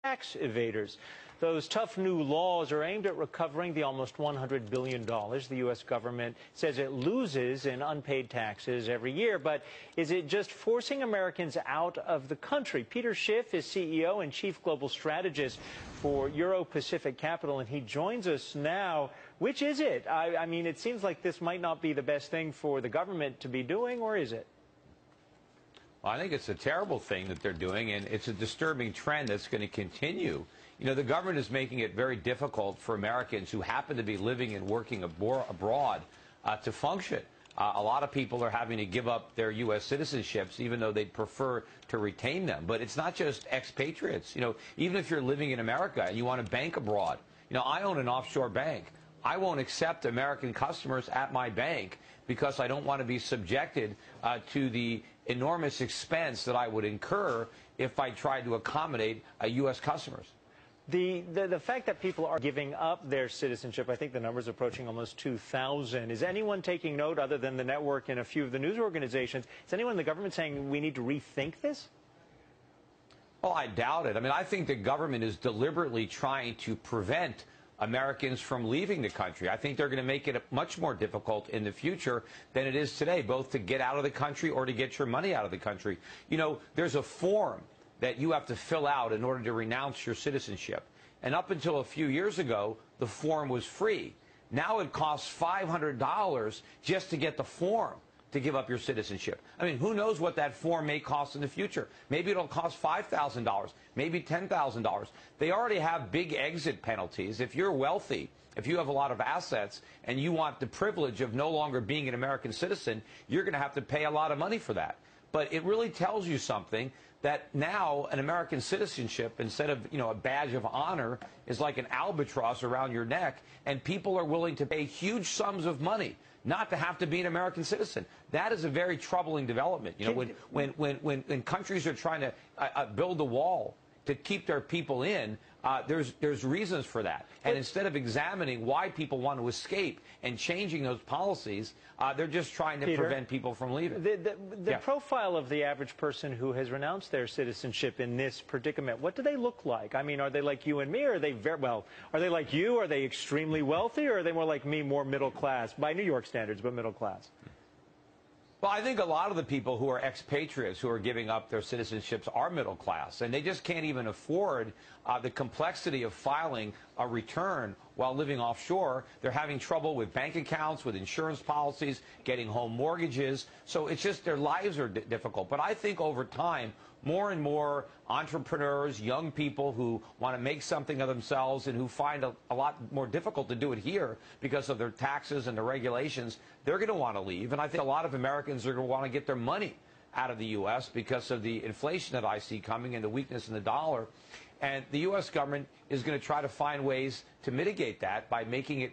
tax evaders. Those tough new laws are aimed at recovering the almost $100 billion the U.S. government says it loses in unpaid taxes every year. But is it just forcing Americans out of the country? Peter Schiff is CEO and Chief Global Strategist for Euro-Pacific Capital, and he joins us now. Which is it? I mean, it seems like this might not be the best thing for the government to be doing, or is it? Well, I think it's a terrible thing that they're doing, and it's a disturbing trend that's going to continue. You know, the government is making it very difficult for Americans who happen to be living and working abroad to function. A lot of people are having to give up their U.S. citizenships, even though they'd prefer to retain them. But it's not just expatriates. You know, even if you're living in America and you want to bank abroad, you know, I own an offshore bank. I won't accept American customers at my bank because I don't want to be subjected to the enormous expense that I would incur if I tried to accommodate U.S. customers. The fact that people are giving up their citizenship, I think the number's approaching almost 2,000. Is anyone taking note, other than the network and a few of the news organizations, is anyone in the government saying we need to rethink this? Well, I doubt it. I mean, I think the government is deliberately trying to prevent Americans from leaving the country. I think they're going to make it much more difficult in the future than it is today, both to get out of the country or to get your money out of the country. You know, there's a form that you have to fill out in order to renounce your citizenship. And up until a few years ago, the form was free. Now it costs $500 just to get the form to give up your citizenship. I mean, who knows what that form may cost in the future? Maybe it'll cost $5,000, maybe $10,000. They already have big exit penalties. If you're wealthy, if you have a lot of assets, and you want the privilege of no longer being an American citizen, you're going to have to pay a lot of money for that. But it really tells you something, that now an American citizenship, instead of, you know, a badge of honor, is like an albatross around your neck, and people are willing to pay huge sums of money not to have to be an American citizen. That is a very troubling development. You know, when countries are trying to build a wall to keep their people in, there's reasons for that. And instead of examining why people want to escape and changing those policies, they're just trying to prevent people from leaving. The profile of the average person who has renounced their citizenship in this predicament, what do they look like? I mean, are they like you and me, or are they are they like you? Are they extremely wealthy, or are they more like me, more middle class, by New York standards, but middle class? Well, I think a lot of the people who are expatriates who are giving up their citizenships are middle class, and they just can't even afford the complexity of filing a return while living offshore. They're having trouble with bank accounts, with insurance policies, getting home mortgages. So it's just their lives are difficult. But I think over time, more and more entrepreneurs, young people who want to make something of themselves and who find a lot more difficult to do it here because of their taxes and the regulations, they're going to want to leave. And I think a lot of Americans are going to want to get their money out of the U.S. because of the inflation that I see coming and the weakness in the dollar. And the U.S. government is going to try to find ways to mitigate that by making it